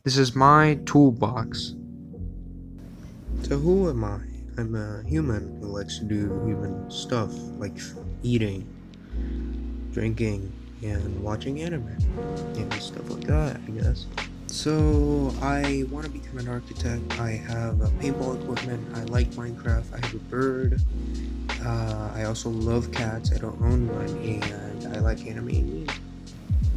This is my toolbox. So who am I? I'm a human who likes to do human stuff like eating, drinking, and watching anime and stuff like that, I guess. So I want to become an architect. I have paintball equipment. I like Minecraft. I have a bird. I also love cats. I don't own one, and I like anime and memes.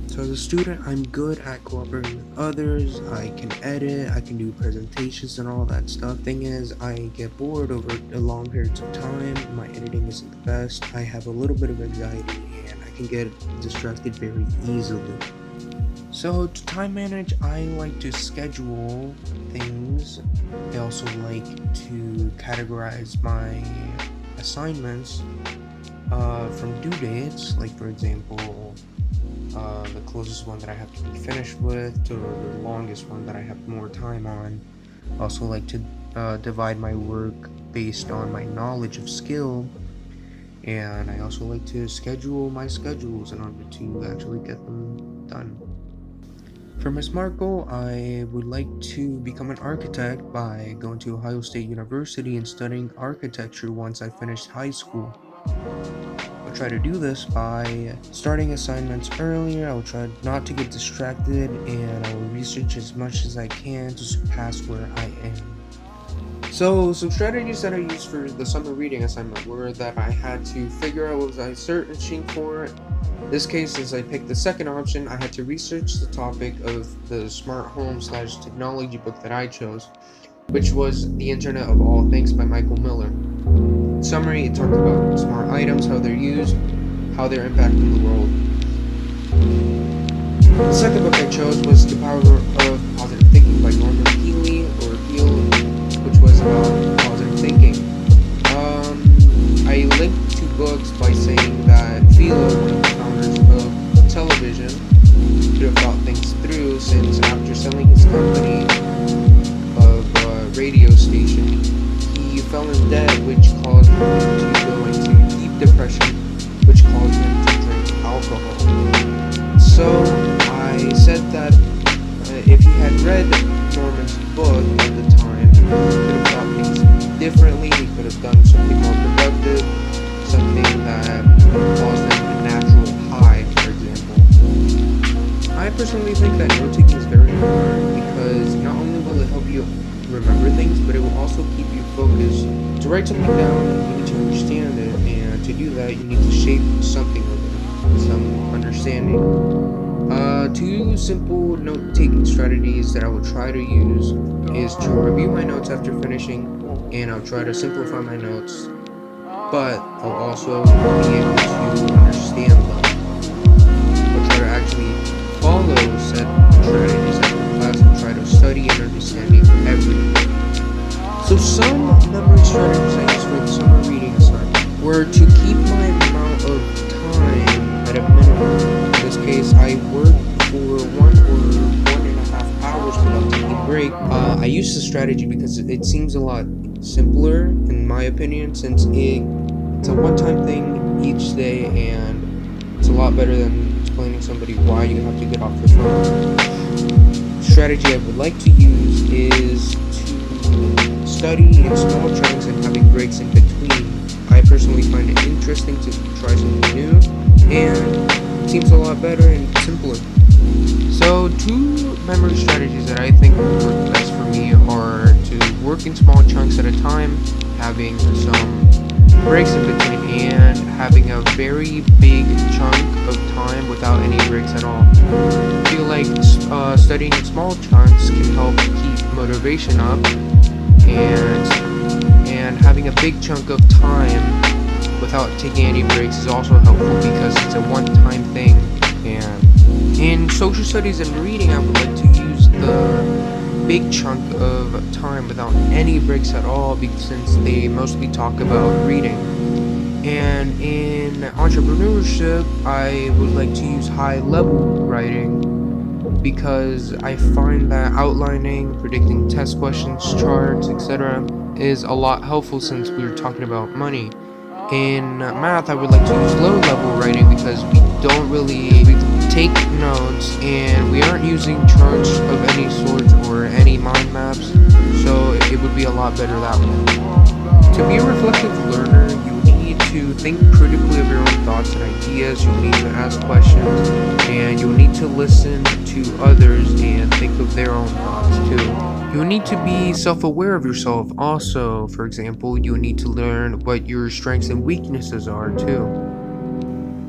So as a student, I'm good at cooperating with others. I can edit, I can do presentations and all that stuff. Thing is, I get bored over long periods of time. My editing isn't the best. I have a little bit of anxiety and I can get distracted very easily. So to time manage, I like to schedule things. I also like to categorize my assignments from due dates, like for example, the closest one that I have to be finished with to the longest one that I have more time on. I also like to divide my work based on my knowledge of skill, and I also like to schedule my schedules in order to actually get them done. For my SMART goal, I would like to become an architect by going to Ohio State University and studying architecture once I finish high school. I'll try to do this by starting assignments earlier. I will try not to get distracted, and I will research as much as I can to surpass where I am. So some strategies that I used for the summer reading assignment were that I had to figure out what I was searching for. In this case, as I picked the second option, I had to research the topic of the smart home / technology book that I chose, which was The Internet of All Things by Michael Miller. In summary, it talked about smart items, how they're used, how they're impacting the world. The second book I chose was The Power of Positive Thinking by Norman Peale, which was about positive thinking. I linked two books by saying that Philo, one of the founders of television, could have thought things through, since after selling his company of a radio station, he fell in debt, which caused him to go into deep depression, which caused him to drink alcohol. So I said that if he had read Norman's book at the time, he could have thought things differently. He could have done something more productive, something that caused him a natural high, for example. I personally think that note-taking is very important, because not only will it help you remember things, but it will also keep you focused. To write something down, you need to understand it, and to do that, you need to shape something with it, some understanding. Two simple note-taking strategies that I will try to use is to review my notes after finishing, and I'll try to simplify my notes, but I'll also be able to understand them. I'll try to actually follow said strategies after class and try to study and understanding everything. So some memory strategies I used for the summer reading assignment were to keep my amount of time at a minimum. In this case, I worked for 1.5 hours without taking a break. I used this strategy because it seems a lot simpler, in my opinion, since it's a one-time thing each day, and it's a lot better than explaining somebody why you have to get off the phone. Strategy I would like to use is to study in small chunks and having breaks in between. I personally find it interesting to try something new, and it seems a lot better and simpler. So two memory strategies that I think work best for me are to work in small chunks at a time, having some breaks in between, and having a very big chunk of time without any breaks at all. I feel like studying in small chunks can help keep motivation up, and having a big chunk of time without taking any breaks is also helpful because it's a one-time thing. And in social studies and reading, I would like to use the big chunk of time without any breaks at all, since they mostly talk about reading. And in entrepreneurship, I would like to use high-level writing, because I find that outlining, predicting test questions, charts, etc. is a lot helpful, since we were talking about money. In math, I would like to use low-level writing, because we don't really take notes, and we aren't using charts of any sort be a lot better that way. To be a reflective learner, you need to think critically of your own thoughts and ideas, you'll need to ask questions, and you'll need to listen to others and think of their own thoughts too. You'll need to be self-aware of yourself also. For example, you'll need to learn what your strengths and weaknesses are too.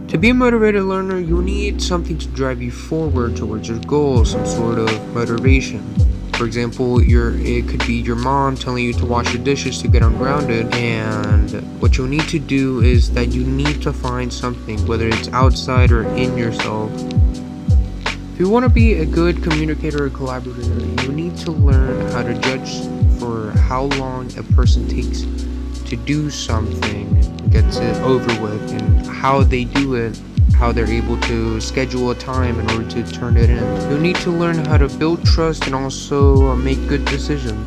To be a motivated learner, you'll need something to drive you forward towards your goals, some sort of motivation. For example, it could be your mom telling you to wash the dishes to get ungrounded, and what you'll need to do is that you need to find something, whether it's outside or in yourself. If you want to be a good communicator or collaborator, you need to learn how to judge for how long a person takes to do something, gets it over with, and how they do it, how they're able to schedule a time in order to turn it in. You'll need to learn how to build trust and also make good decisions.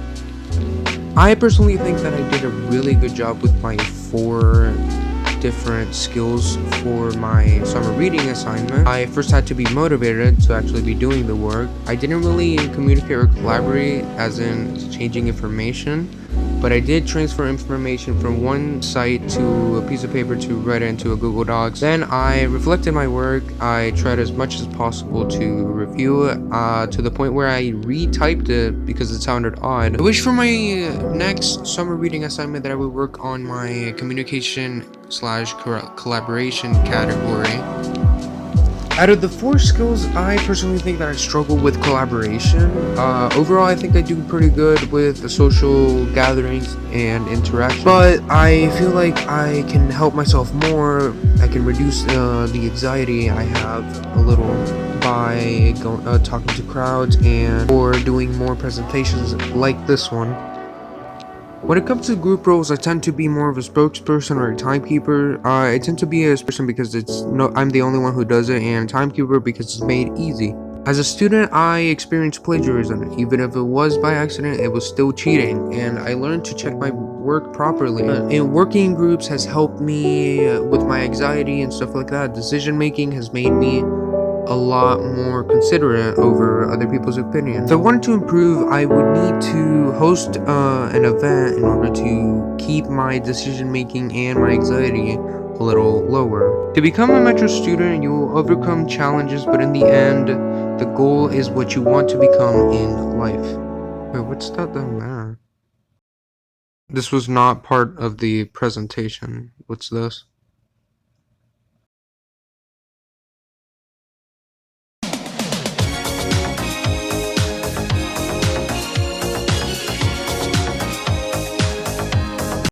I personally think that I did a really good job with my 4 different skills for my summer reading assignment. I first had to be motivated to actually be doing the work. I didn't really communicate or collaborate as in changing information, but I did transfer information from one site to a piece of paper to write it into a Google Docs. Then I reflected my work. I tried as much as possible to review it to the point where I retyped it because it sounded odd. I wish for my next summer reading assignment that I would work on my communication/collaboration category. Out of the 4 skills, I personally think that I struggle with collaboration. Overall, I think I do pretty good with the social gatherings and interaction, but I feel like I can help myself more. I can reduce the anxiety I have a little by talking to crowds or doing more presentations like this one. When it comes to group roles, I tend to be more of a spokesperson or a timekeeper. I tend to be a spokesperson because I'm the only one who does it, and timekeeper because it's made easy. As a student, I experienced plagiarism. Even if it was by accident, it was still cheating, and I learned to check my work properly. And working in groups has helped me with my anxiety and stuff like that. Decision making has made me a lot more considerate over other people's opinions. If I wanted to improve, I would need to host an event in order to keep my decision making and my anxiety a little lower. To become a metro student, you will overcome challenges, but in the end, the goal is what you want to become in life. Wait, what's that down there? This was not part of the presentation. What's this?